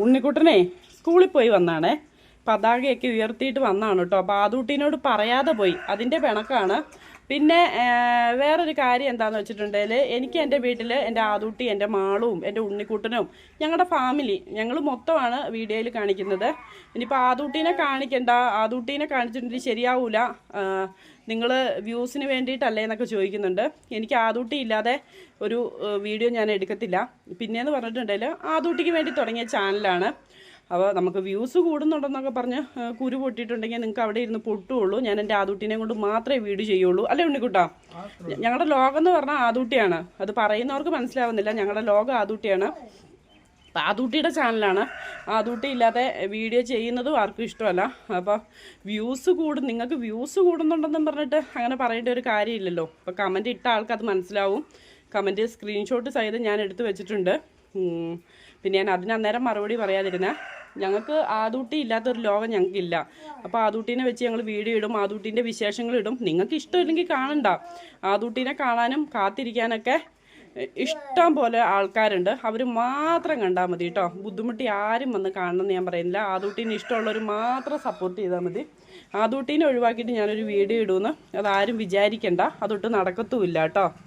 ഉണ്ണിക്കുട്ടനെ സ്കൂളിൽ പോയി വന്നാണേ. പതാകയൊക്കെ ഉയർത്തിയിട്ട് വന്നാണ് കേട്ടോ. അപ്പോൾ ആദൂട്ടീനോട് പറയാതെ പോയി, അതിൻ്റെ പിണക്കാണ്. പിന്നെ വേറൊരു കാര്യം എന്താണെന്ന് വെച്ചിട്ടുണ്ടെങ്കിൽ, എനിക്ക് എൻ്റെ വീട്ടിൽ എൻ്റെ ആദൂട്ടി, എൻ്റെ മാളും, എൻ്റെ ഉണ്ണിക്കുട്ടനും, ഞങ്ങളുടെ ഫാമിലി, ഞങ്ങൾ മൊത്തമാണ് വീഡിയോയിൽ കാണിക്കുന്നത്. ഇനിയിപ്പോൾ ആദൂട്ടീനെ കാണിക്കണ്ട, ആദൂട്ടീനെ കാണിച്ചിട്ടുണ്ടെങ്കിൽ ശരിയാവൂല, നിങ്ങൾ വ്യൂസിന് വേണ്ടിയിട്ടല്ലേ എന്നൊക്കെ ചോദിക്കുന്നുണ്ട്. എനിക്ക് ആദൂട്ടി ഇല്ലാതെ ഒരു വീഡിയോ ഞാൻ എടുക്കത്തില്ല. പിന്നെയെന്ന് പറഞ്ഞിട്ടുണ്ടെങ്കിൽ ആദൂട്ടിക്ക് വേണ്ടി തുടങ്ങിയ ചാനലാണ്. അപ്പോൾ നമുക്ക് വ്യൂസ് കൂടുന്നുണ്ടെന്നൊക്കെ പറഞ്ഞ് കുരു പൊട്ടിയിട്ടുണ്ടെങ്കിൽ നിങ്ങൾക്ക് അവിടെ ഇരുന്ന് പൊട്ടുള്ളൂ. ഞാൻ എൻ്റെ ആദൂട്ടിനെ കൊണ്ട് മാത്രമേ വീഡിയോ ചെയ്യുള്ളൂ, അല്ലേ ഉണ്ണിക്കുട്ടാ? ഞങ്ങളുടെ ലോകം എന്ന് പറഞ്ഞാൽ ആദൂട്ടിയാണ്. അത് പറയുന്നവർക്ക് മനസ്സിലാവുന്നില്ല. ഞങ്ങളുടെ ലോകം ആദൂട്ടിയാണ്. ആദൂട്ടിയുടെ ചാനലാണ്. ആദൂട്ടി ഇല്ലാതെ വീഡിയോ ചെയ്യുന്നതും ആർക്കും ഇഷ്ടമല്ല. അപ്പോൾ നിങ്ങൾക്ക് വ്യൂസ് കൂടുന്നുണ്ടെന്നും പറഞ്ഞിട്ട് അങ്ങനെ പറയേണ്ട ഒരു കാര്യമില്ലല്ലോ. അപ്പോൾ കമൻറ്റ് ഇട്ട ആൾക്ക് അത് മനസ്സിലാവും. കമൻറ്റ് സ്ക്രീൻഷോട്ട് സഹിതം ഞാൻ എടുത്ത് വെച്ചിട്ടുണ്ട്. പിന്നെ ഞാൻ അന്നേരം മറുപടി പറയാതിരുന്നേ. ഞങ്ങൾക്ക് ആദൂട്ടി ഇല്ലാത്തൊരു ലോകം ഞങ്ങൾക്കില്ല. അപ്പോൾ ആദൂട്ടീനെ വെച്ച് ഞങ്ങൾ വീഡിയോ ഇടും, ആദൂട്ടീൻ്റെ വിശേഷങ്ങൾ ഇടും. നിങ്ങൾക്ക് ഇഷ്ടമില്ലെങ്കിൽ കാണണ്ട. ആദൂട്ടീനെ കാണാനും കാത്തിരിക്കാനൊക്കെ ഇഷ്ടം പോലെ ആൾക്കാരുണ്ട്. അവർ മാത്രം കണ്ടാൽ മതി കേട്ടോ. ബുദ്ധിമുട്ടി ആരും വന്ന് കാണണമെന്ന് ഞാൻ പറയുന്നില്ല. ആദൂട്ടീനെ ഇഷ്ടമുള്ളവർ മാത്രം സപ്പോർട്ട് ചെയ്താൽ മതി. ആദൂട്ടീനെ ഒഴിവാക്കിയിട്ട് ഞാനൊരു വീഡിയോ ഇടുമെന്ന് അതാരും വിചാരിക്കണ്ട. അതൊട്ട് നടക്കത്തുമില്ല കേട്ടോ.